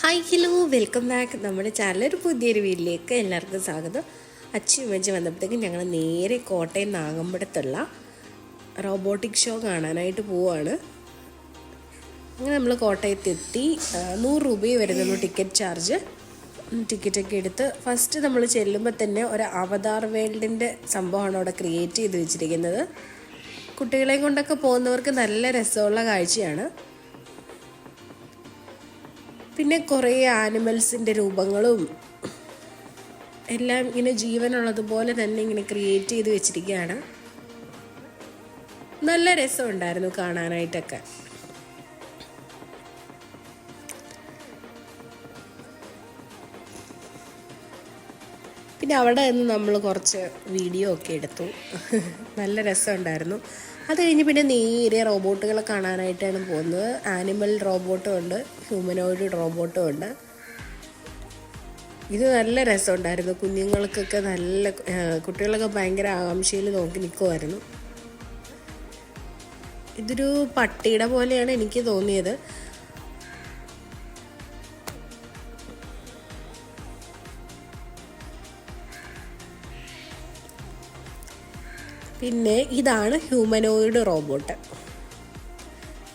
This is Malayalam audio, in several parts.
Hi hello welcome back. നമ്മുടെ ചാനലൊരു പുതിയൊരു വീട്ടിലേക്ക് എല്ലാവർക്കും സ്വാഗതം. അച്ഛനും അമ്മച്ചും വന്നപ്പോഴത്തേക്കും ഞങ്ങൾ നേരെ കോട്ടയം നാഗമ്പടത്തുള്ള റോബോട്ടിക് ഷോ കാണാനായിട്ട് പോവുകയാണ്. അങ്ങനെ നമ്മൾ കോട്ടയത്തെത്തി. 100 രൂപയെ വരുന്നുള്ളൂ ടിക്കറ്റ് ചാർജ്. ടിക്കറ്റൊക്കെ എടുത്ത് ഫസ്റ്റ് നമ്മൾ ചെല്ലുമ്പോൾ തന്നെ ഒരു അവതാർ വേൾഡിൻ്റെ സംഭവമാണ് അവിടെ ക്രിയേറ്റ് ചെയ്ത് വെച്ചിരിക്കുന്നത്. കുട്ടികളെയും കൊണ്ടൊക്കെ പോകുന്നവർക്ക് നല്ല രസമുള്ള കാഴ്ചയാണ്. പിന്നെ കുറേ ആനിമൽസിൻ്റെ രൂപങ്ങളും എല്ലാം ഇങ്ങനെ ജീവനുള്ളതുപോലെ തന്നെ ഇങ്ങനെ ക്രിയേറ്റ് ചെയ്ത് വെച്ചിരിക്കുകയാണ്. നല്ല രസമുണ്ടായിരുന്നു കാണാനായിട്ടൊക്കെ. പിന്നെ അവിടെ നിന്ന് നമ്മൾ കുറച്ച് വീഡിയോ ഒക്കെ എടുത്തു. നല്ല രസമുണ്ടായിരുന്നു. അത് കഴിഞ്ഞ് പിന്നെ നേരെ റോബോട്ടുകളെ കാണാനായിട്ടാണ് പോകുന്നത്. ആനിമൽ റോബോട്ടും ഉണ്ട്, ഹ്യൂമനോയിഡ് റോബോട്ടും ഉണ്ട്. ഇത് നല്ല രസമുണ്ടായിരുന്നു. കുഞ്ഞുങ്ങൾക്കൊക്കെ കുട്ടികളൊക്കെ ഭയങ്കര ആകാംക്ഷയിൽ നോക്കി നിൽക്കുമായിരുന്നു. ഇതൊരു പട്ടിയുടെ പോലെയാണ് എനിക്ക് തോന്നിയത്. പിന്നെ ഇതാണ് ഹ്യൂമനോയിഡ് റോബോട്ട്.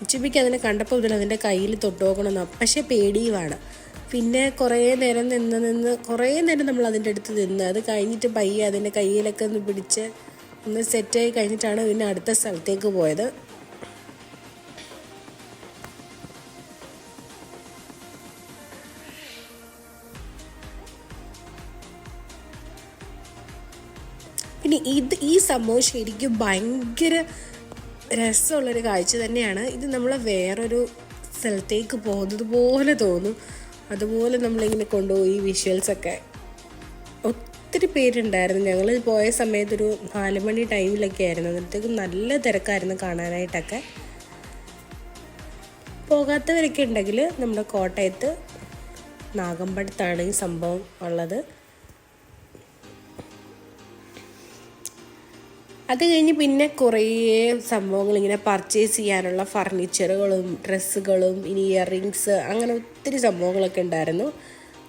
ഇച്ചിപ്പിക്ക് അതിനെ കണ്ടപ്പോൾ മുതൽ അതിൻ്റെ കയ്യിൽ തൊട്ട് നോക്കണമെന്നാണ്, പക്ഷേ പേടിയുമാണ്. പിന്നെ കുറേ നേരം നമ്മൾ അതിൻ്റെ അടുത്ത് നിന്ന് അത് കഴിഞ്ഞിട്ട് പയ്യെ അതിൻ്റെ കയ്യിലൊക്കെ ഒന്ന് പിടിച്ച് ഒന്ന് സെറ്റായി കഴിഞ്ഞിട്ടാണ് പിന്നെ അടുത്ത സ്ഥലത്തേക്ക് പോയത്. പിന്നെ ഈ സംഭവം ശരിക്കും ഭയങ്കര രസമുള്ളൊരു കാഴ്ച തന്നെയാണ്. ഇത് നമ്മൾ വേറൊരു സ്ഥലത്തേക്ക് പോകുന്നത് പോലെ തോന്നും. അതുപോലെ നമ്മളിങ്ങനെ കൊണ്ടുപോയി വിഷ്വൽസൊക്കെ. ഒത്തിരി പേരുണ്ടായിരുന്നു. ഞങ്ങൾ പോയ സമയത്തൊരു 4 മണി ടൈമിലൊക്കെ ആയിരുന്നു. അന്നത്തേക്കും നല്ല തിരക്കായിരുന്നു കാണാനായിട്ടൊക്കെ. പോകാത്തവരൊക്കെ ഉണ്ടെങ്കിൽ നമ്മുടെ കോട്ടയത്ത് നാഗമ്പടത്താണ് ഈ സംഭവം ഉള്ളത്. അത് കഴിഞ്ഞ് പിന്നെ കുറേ സംഭവങ്ങൾ ഇങ്ങനെ പർച്ചേസ് ചെയ്യാനുള്ള ഫർണിച്ചറുകളും ഡ്രസ്സുകളും ഇനി ഇയറിങ്സ് അങ്ങനെ ഒത്തിരി സംഭവങ്ങളൊക്കെ ഉണ്ടായിരുന്നു.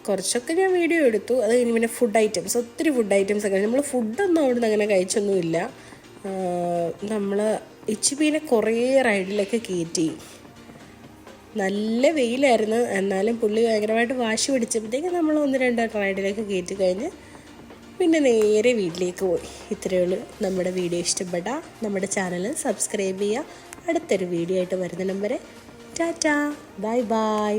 കുറച്ചൊക്കെ ഞാൻ വീഡിയോ എടുത്തു. അത് കഴിഞ്ഞ് പിന്നെ ഒത്തിരി ഫുഡ് ഐറ്റംസ് ഒക്കെ. നമ്മൾ ഫുഡൊന്നും അവിടെ നിന്ന് അങ്ങനെ കഴിച്ചൊന്നുമില്ല. നമ്മൾ ഇച്ചിപ്പീനെ കുറേ റൈഡിലൊക്കെ കയറ്റി. നല്ല വെയിലായിരുന്നു, എന്നാലും പുള്ളി ഭയങ്കരമായിട്ട് വാശി പിടിച്ചപ്പോഴത്തേക്ക് നമ്മൾ 1-2 റൈഡിലൊക്കെ കയറ്റി കഴിഞ്ഞ് പിന്നെ നേരെ വീട്ടിലേക്ക് പോയി. ഇത്രയേ ഉള്ളൂ. നമ്മുടെ വീഡിയോ ഇഷ്ടപ്പെട്ടാൽ നമ്മുടെ ചാനൽ സബ്സ്ക്രൈബ് ചെയ്യുക. അടുത്തൊരു വീഡിയോ ആയിട്ട് വരുന്ന നമ്പരെ ടാറ്റാ, ബൈ ബൈ.